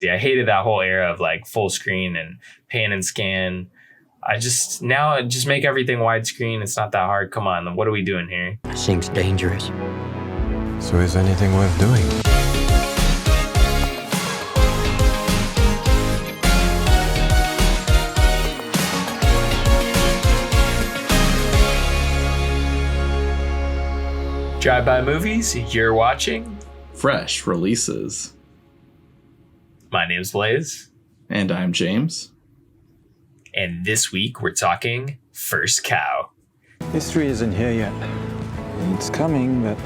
I hated that whole era of like full screen and pan and scan. Just make everything widescreen. It's not that hard. Come on, what are we doing here? Seems dangerous. So is anything worth doing? Driveby Movies, you're watching Fresh Releases. My name's Blaze. And I'm James. And this week we're talking First Cow. History isn't here yet. It's coming, but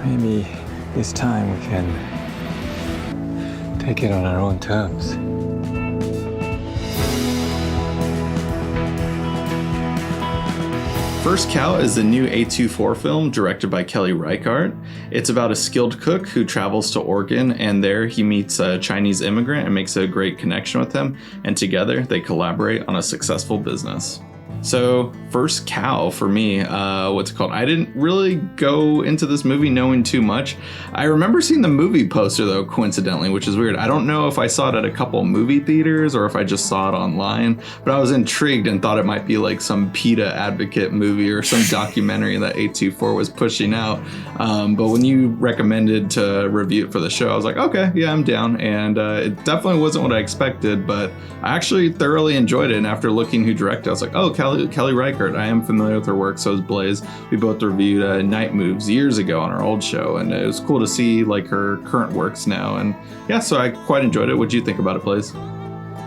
maybe this time we can take it on our own terms. First Cow is the new A24 film directed by Kelly Reichardt. It's about a skilled cook who travels to Oregon, and there he meets a Chinese immigrant and makes a great connection with him, and together they collaborate on a successful business. So, First Cow, for me, what's it called? I didn't really go into this movie knowing too much. I remember seeing the movie poster, though, coincidentally, which is weird. I don't know if I saw it at a couple movie theaters or if I just saw it online, but I was intrigued and thought it might be like some PETA advocate movie or some documentary that A24 was pushing out. But when you recommended to review it for the show, I was like, okay, yeah, I'm down. And it definitely wasn't what I expected, but I actually thoroughly enjoyed it. And after looking who directed, I was like, oh, Kelly Reichardt. I am familiar with her work, so is Blaze. We both reviewed Night Moves years ago on our old show, and it was cool to see like her current works now. And yeah, so I quite enjoyed it. What'd you think about it, Blaze?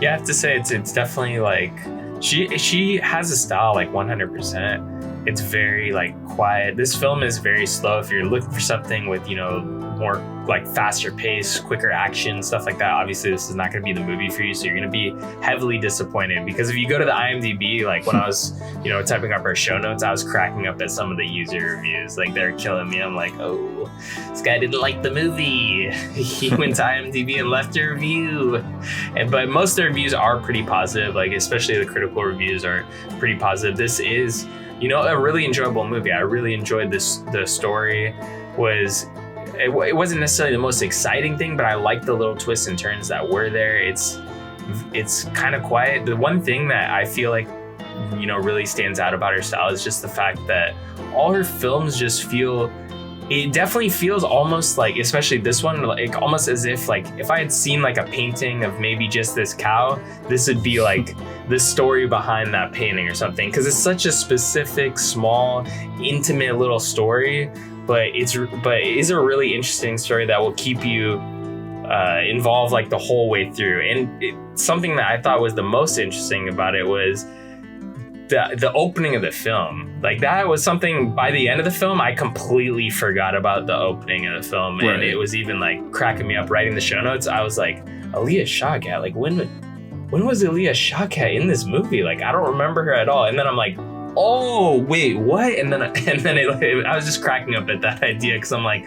Yeah, I have to say it's definitely like she has a style like 100%. It's very like quiet. This film is very slow. If you're looking for something with, you know, more like faster pace, quicker action, stuff like that, obviously this is not going to be the movie for you. So you're going to be heavily disappointed, because if you go to the IMDb, like when I was, you know, typing up our show notes, I was cracking up at some of the user reviews. Like they're killing me. I'm like, oh, this guy didn't like the movie. He went to IMDb and left a review. But most of the reviews are pretty positive. Like especially the critical reviews are pretty positive. This is, you know, a really enjoyable movie. I really enjoyed this. The story it wasn't necessarily the most exciting thing, but I liked the little twists and turns that were there. It's kind of quiet. The one thing that I feel like, you know, really stands out about her style is just the fact that all her films just it definitely feels almost like, especially this one, like almost as if like if I had seen like a painting of maybe just this cow, this would be like the story behind that painting or something, because it's such a specific, small, intimate little story. But it is a really interesting story that will keep you involved like the whole way through. And something that I thought was the most interesting about it was the opening of the film. Like that was something, by the end of the film, I completely forgot about the opening of the film. Right. And it was even like cracking me up writing the show notes. I was like, Aaliyah Shawkat, like when was Aaliyah Shawkat in this movie? Like I don't remember her at all. And then I'm like, oh wait, what? And then I was just cracking up at that idea, because I'm like,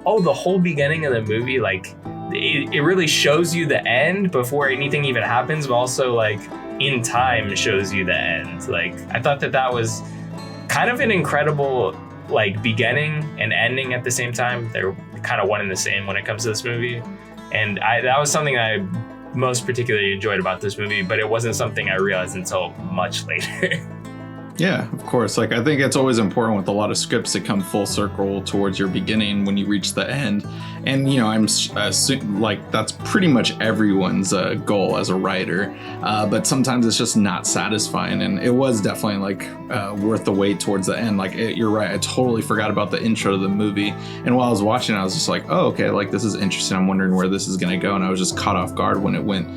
oh, the whole beginning of the movie, like it really shows you the end before anything even happens, but also like in time shows you the end. Like I thought that was kind of an incredible like beginning and ending at the same time. They're kind of one and the same when it comes to this movie, and that was something I most particularly enjoyed about this movie, but it wasn't something I realized until much later. Yeah, of course. Like, I think it's always important with a lot of scripts to come full circle towards your beginning when you reach the end. And, you know, I'm like, that's pretty much everyone's goal as a writer. But sometimes it's just not satisfying. And it was definitely like worth the wait towards the end. Like, you're right. I totally forgot about the intro to the movie. And while I was watching, I was just like, oh, okay, like this is interesting. I'm wondering where this is going to go. And I was just caught off guard when it went,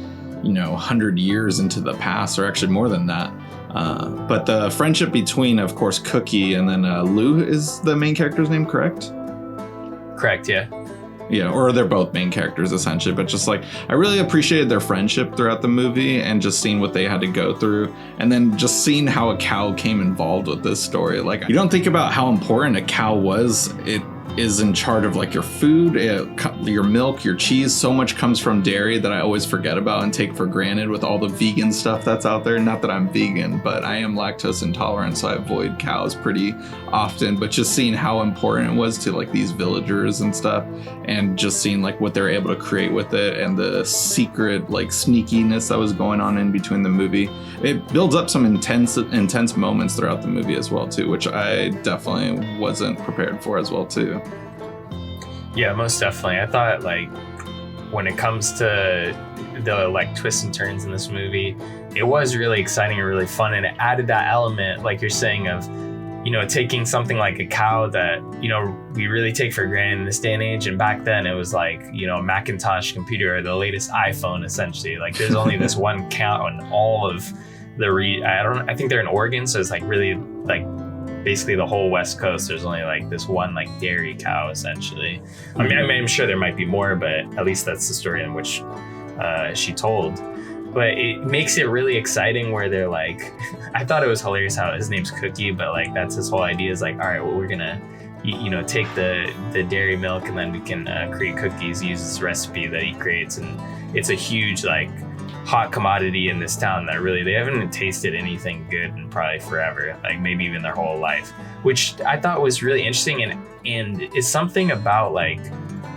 you know, 100 years into the past, or actually more than that. But the friendship between, of course, Cookie and then Lou is the main character's name, correct? Correct, yeah. Yeah, or they're both main characters essentially, but just like I really appreciated their friendship throughout the movie and just seeing what they had to go through, and then just seeing how a cow came involved with this story. Like, you don't think about how important a cow was is in charge of like your food, your milk, your cheese. So much comes from dairy that I always forget about and take for granted with all the vegan stuff that's out there. Not that I'm vegan, but I am lactose intolerant, so I avoid cows pretty often. But just seeing how important it was to like these villagers and stuff, and just seeing like what they're able to create with it, and the secret like sneakiness that was going on in between the movie, it builds up some intense moments throughout the movie as well too, which I definitely wasn't prepared for as well too. Yeah, most definitely. I thought like when it comes to the like twists and turns in this movie, it was really exciting and really fun, and it added that element, like you're saying, of, you know, taking something like a cow that, you know, we really take for granted in this day and age, and back then it was like, you know, a Macintosh computer or the latest iPhone essentially. Like there's only this one cow in all of the I think they're in Oregon, so it's like really like basically the whole West Coast. There's only like this one like dairy cow essentially. I mean, I'm sure there might be more, but at least that's the story in which she told. But it makes it really exciting where they're like, I thought it was hilarious how his name's Cookie, but like that's his whole idea is like, all right, well, we're gonna, you know, take the dairy milk and then we can create cookies, use this recipe that he creates. And it's a huge like hot commodity in this town that really, they haven't tasted anything good in probably forever, like maybe even their whole life, which I thought was really interesting. And it's something about like,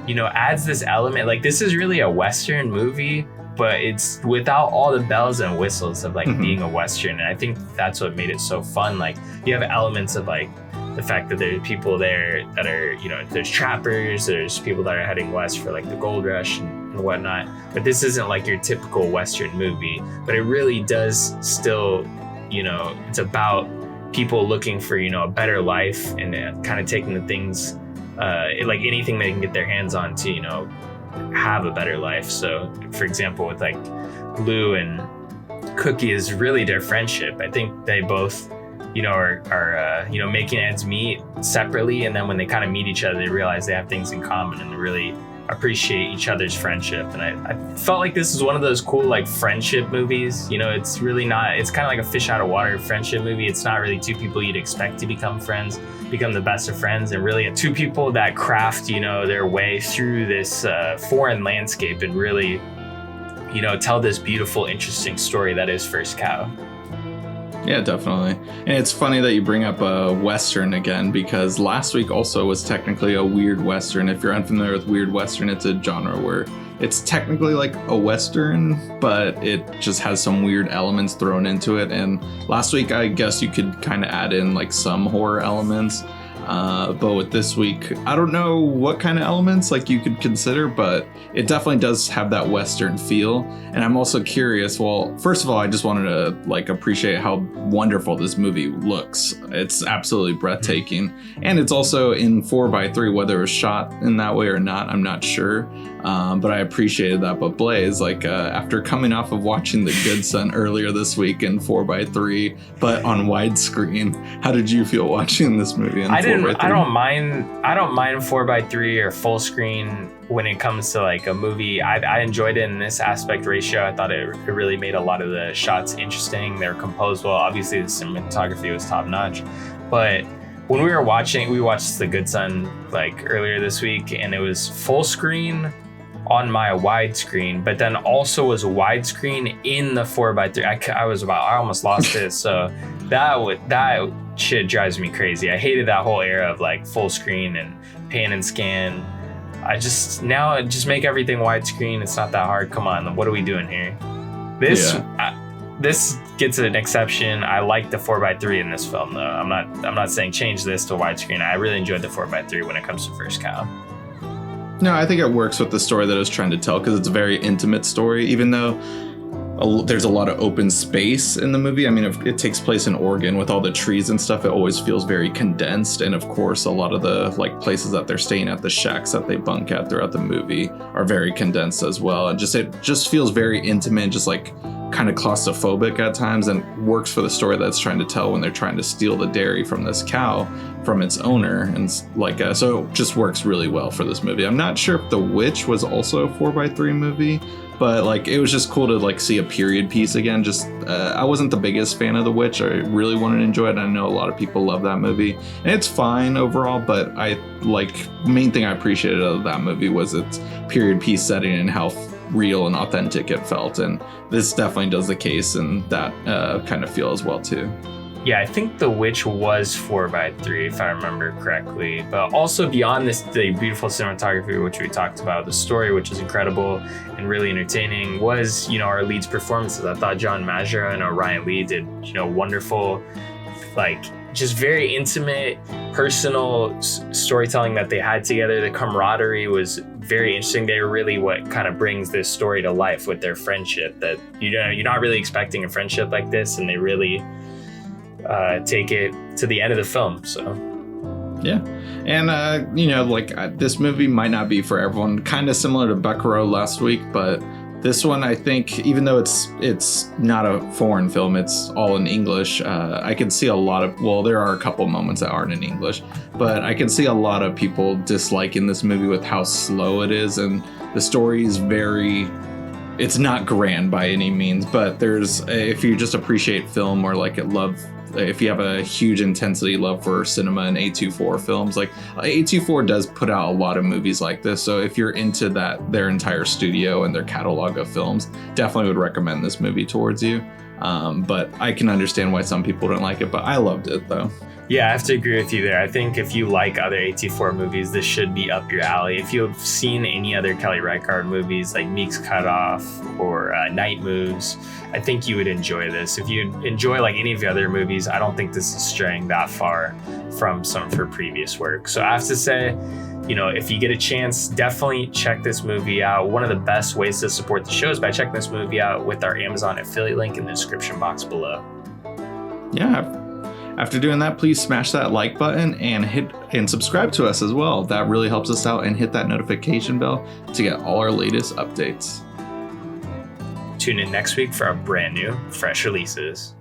you know, adds this element, like this is really a Western movie, but it's without all the bells and whistles of like being a Western. And I think that's what made it so fun. Like you have elements of like the fact that there's people there that are, you know, there's trappers, there's people that are heading west for like the gold rush and whatnot. But this isn't like your typical Western movie, but it really does still, you know, it's about people looking for, you know, a better life and kind of taking the things, like anything they can get their hands on to, you know, have a better life. So for example, with like Lou and Cookie is really their friendship. I think they both, you know, are you know, making ends meet separately, and then when they kind of meet each other, they realize they have things in common and really appreciate each other's friendship. And I felt like this is one of those cool like friendship movies. You know, it's really not, it's kind of like a fish out of water friendship movie. It's not really two people you'd expect to become friends, become the best of friends, and really two people that craft, you know, their way through this foreign landscape and really, you know, tell this beautiful, interesting story that is First Cow. Yeah, definitely. And it's funny that you bring up a Western again, because last week also was technically a weird Western. If you're unfamiliar with weird Western, it's a genre where it's technically like a Western, but it just has some weird elements thrown into it. And last week, I guess you could kind of add in like some horror elements. But with this week, I don't know what kind of elements like you could consider, but it definitely does have that Western feel. And I'm also curious, well, first of all, I just wanted to like appreciate how wonderful this movie looks. It's absolutely breathtaking. And it's also in 4:3, whether it was shot in that way or not, I'm not sure. But I appreciated that. But Blaze, like after coming off of watching The Good Son earlier this week in 4:3, but on widescreen, how did you feel watching this movie in 4:3? I don't mind 4:3 or full screen when it comes to like a movie. I enjoyed it in this aspect ratio. I thought it really made a lot of the shots interesting. They were composed well. Obviously the cinematography was top notch. But when we watched The Good Son like earlier this week, and it was full screen on my widescreen, but then also was widescreen in the 4:3. I almost lost it. So that shit drives me crazy. I hated that whole era of like full screen and pan and scan. Just make everything widescreen. It's not that hard. Come on, what are we doing here? This gets an exception. I like the 4:3 in this film though. I'm not saying change this to widescreen. I really enjoyed the 4:3 when it comes to First Cow. No, I think it works with the story that I was trying to tell, because it's a very intimate story, even though there's a lot of open space in the movie. I mean, if it takes place in Oregon with all the trees and stuff, it always feels very condensed. And of course, a lot of the like places that they're staying at, the shacks that they bunk at throughout the movie, are very condensed as well. And it just feels very intimate, just like kind of claustrophobic at times, and works for the story that's trying to tell when they're trying to steal the dairy from this cow from its owner. And like so it just works really well for this movie. I'm not sure if The Witch was also a 4:3 movie, but like it was just cool to like see a period piece again. Just I wasn't the biggest fan of The Witch. I really wanted to enjoy it. I know a lot of people love that movie, and it's fine overall, but I like main thing I appreciated of that movie was its period piece setting and how real and authentic it felt, and this definitely does the case in that kind of feel as well too. Yeah, I think The Witch was 4:3 if I remember correctly. But also beyond this, the beautiful cinematography, which we talked about, the story, which is incredible and really entertaining, was, you know, our leads' performances. I thought John Majra and Ryan Lee did, you know, wonderful, like just very intimate, personal storytelling that they had together. The camaraderie was very interesting. They're really what kind of brings this story to life with their friendship, that, you know, you're not really expecting a friendship like this, and they really take it to the end of the film. So yeah, and you know, like this movie might not be for everyone, kind of similar to Buckaroo last week, but this one, I think, even though it's not a foreign film, it's all in English, I can see a lot of, well, there are a couple moments that aren't in English, but I can see a lot of people disliking this movie with how slow it is, and the story is very, it's not grand by any means, but there's, if you just appreciate film or like if you have a huge intensity love for cinema and A24 films, like A24 does put out a lot of movies like this. So if you're into that, their entire studio and their catalog of films, definitely would recommend this movie towards you. But I can understand why some people don't like it, but I loved it though. yeah, I have to agree with you there. I think if you like other A24 movies, this should be up your alley. If you've seen any other Kelly Reichardt movies like Meek's Cutoff or Night Moves, I think you would enjoy this. If you enjoy like any of the other movies, I don't think this is straying that far from some of her previous work. So I have to say, you know, if you get a chance, definitely check this movie out. One of the best ways to support the show is by checking this movie out with our Amazon affiliate link in the description box below. Yeah. After doing that, please smash that like button and subscribe to us as well. That really helps us out, and hit that notification bell to get all our latest updates. Tune in next week for our brand new, fresh releases.